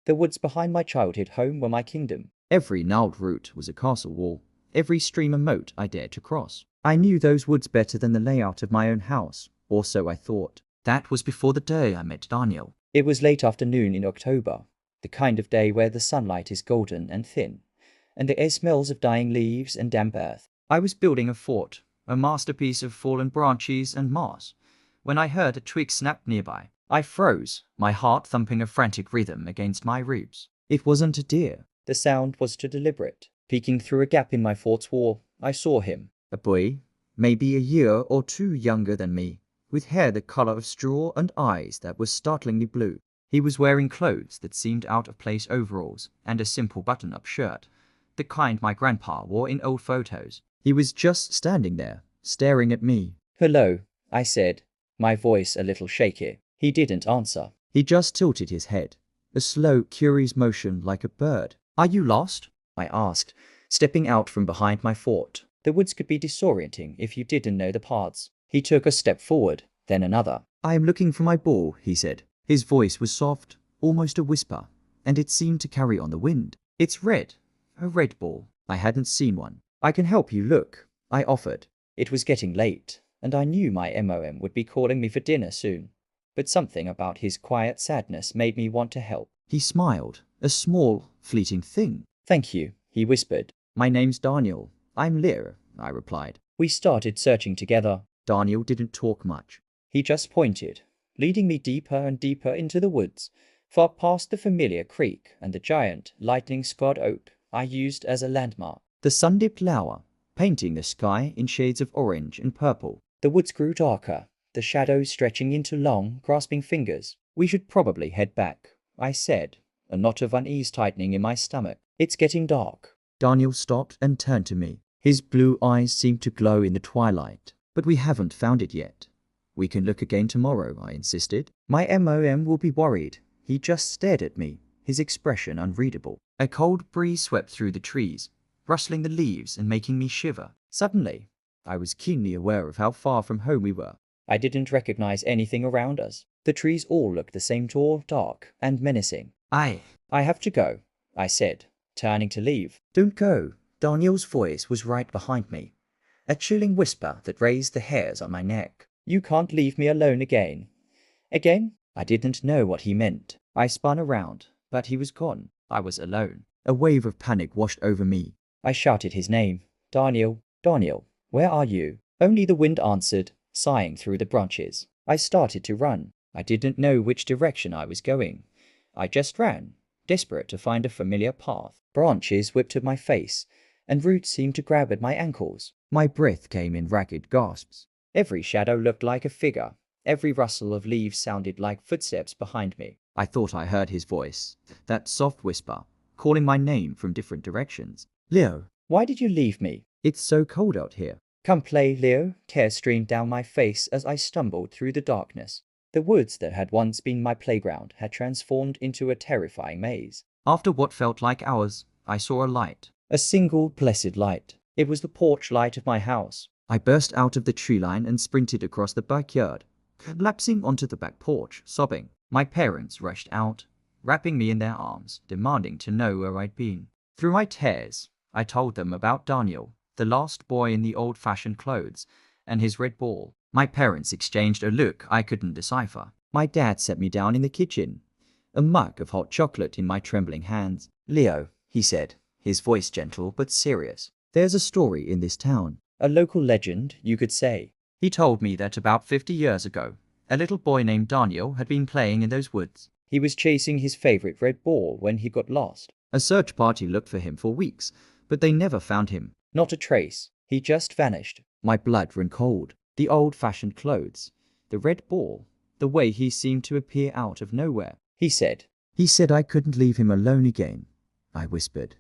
The woods behind my childhood home were my kingdom. Every gnarled root was a castle wall, every stream a moat I dared to cross. I knew those woods better than the layout of my own house, or so I thought. That was before the day I met Daniel. It was late afternoon in October, the kind of day where the sunlight is golden and thin, and the air smells of dying leaves and damp earth. I was building a fort, a masterpiece of fallen branches and moss, when I heard a twig snap nearby. I froze, my heart thumping a frantic rhythm against my ribs. It wasn't a deer. The sound was too deliberate. Peeking through a gap in my fort's wall, I saw him. A boy, maybe a year or two younger than me, with hair the color of straw and eyes that were startlingly blue. He was wearing clothes that seemed out of place overalls and a simple button-up shirt, the kind my grandpa wore in old photos. He was just standing there, staring at me. "Hello," I said, my voice a little shaky. He didn't answer. He just tilted his head, a slow, curious motion like a bird. "Are you lost?" I asked, stepping out from behind my fort. The woods could be disorienting if you didn't know the paths. He took a step forward, then another. "I am looking for my ball," he said. His voice was soft, almost a whisper, and it seemed to carry on the wind. "It's red. A red ball." I hadn't seen one. "I can help you look," I offered. It was getting late, and I knew my MOM would be calling me for dinner soon. But something about his quiet sadness made me want to help. He smiled, a small, fleeting thing. "Thank you," he whispered. "My name's Daniel. I'm Lear," I replied. We started searching together. Daniel didn't talk much. He just pointed, leading me deeper and deeper into the woods, far past the familiar creek and the giant, lightning-scarred oak I used as a landmark. The sun dipped lower, painting the sky in shades of orange and purple. The woods grew darker, the shadows stretching into long, grasping fingers. "We should probably head back," I said, a knot of unease tightening in my stomach. "It's getting dark." Daniel stopped and turned to me. His blue eyes seemed to glow in the twilight. "But we haven't found it yet. We can look again tomorrow," I insisted. My MOM will be worried. He just stared at me, his expression unreadable. A cold breeze swept through the trees, rustling the leaves and making me shiver. Suddenly, I was keenly aware of how far from home we were. I didn't recognize anything around us. The trees all looked the same, tall, dark, and menacing. I have to go," I said, turning to leave. "Don't go." Daniel's voice was right behind me, a chilling whisper that raised the hairs on my neck. "You can't leave me alone again." Again? I didn't know what he meant. I spun around, but he was gone. I was alone. A wave of panic washed over me. I shouted his name. "Daniel, Daniel, where are you?" Only the wind answered, sighing through the branches. I started to run. I didn't know which direction I was going. I just ran, desperate to find a familiar path. Branches whipped at my face, and roots seemed to grab at my ankles. My breath came in ragged gasps. Every shadow looked like a figure. Every rustle of leaves sounded like footsteps behind me. I thought I heard his voice, that soft whisper, calling my name from different directions. "Leo, why did you leave me? It's so cold out here." "Come play, Leo." Tears streamed down my face as I stumbled through the darkness. The woods that had once been my playground had transformed into a terrifying maze. After what felt like hours, I saw a light. A single blessed light. It was the porch light of my house. I burst out of the tree line and sprinted across the backyard, collapsing onto the back porch, sobbing. My parents rushed out, wrapping me in their arms, demanding to know where I'd been. Through my tears, I told them about Daniel, the last boy in the old-fashioned clothes, and his red ball. My parents exchanged a look I couldn't decipher. My dad set me down in the kitchen, a mug of hot chocolate in my trembling hands. "Leo," he said, his voice gentle but serious. "There's a story in this town. A local legend, you could say." He told me that about 50 years ago, a little boy named Daniel had been playing in those woods. He was chasing his favorite red ball when he got lost. A search party looked for him for weeks, but they never found him. Not a trace. He just vanished. My blood ran cold. The old-fashioned clothes, the red ball, the way he seemed to appear out of nowhere. He said I couldn't leave him alone again," I whispered,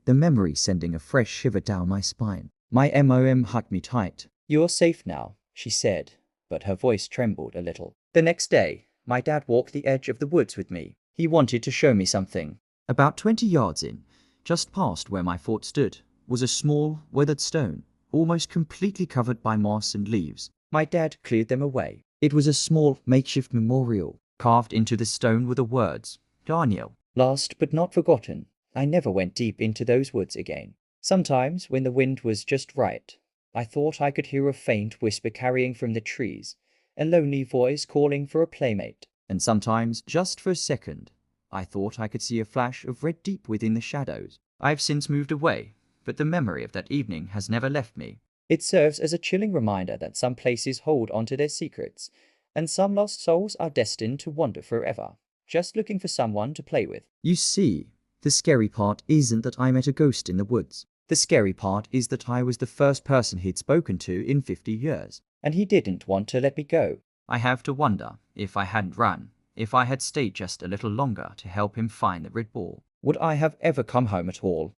the memory sending a fresh shiver down my spine. My MOM hugged me tight. "You're safe now," she said, but her voice trembled a little. The next day, my dad walked the edge of the woods with me. He wanted to show me something. About 20 yards in, just past where my fort stood, was a small, weathered stone, almost completely covered by moss and leaves. My dad cleared them away. It was a small, makeshift memorial, carved into the stone were the words, "Daniel, Lost but not forgotten, I never went deep into those woods again. Sometimes, when the wind was just right, I thought I could hear a faint whisper carrying from the trees, a lonely voice calling for a playmate. And sometimes, just for a second, I thought I could see a flash of red deep within the shadows. I have since moved away, but the memory of that evening has never left me. It serves as a chilling reminder that some places hold onto their secrets, and some lost souls are destined to wander forever, just looking for someone to play with. You see, the scary part isn't that I met a ghost in the woods. The scary part is that I was the first person he'd spoken to in 50 years, and he didn't want to let me go. I have to wonder, if I hadn't run, if I had stayed just a little longer to help him find the red ball, would I have ever come home at all?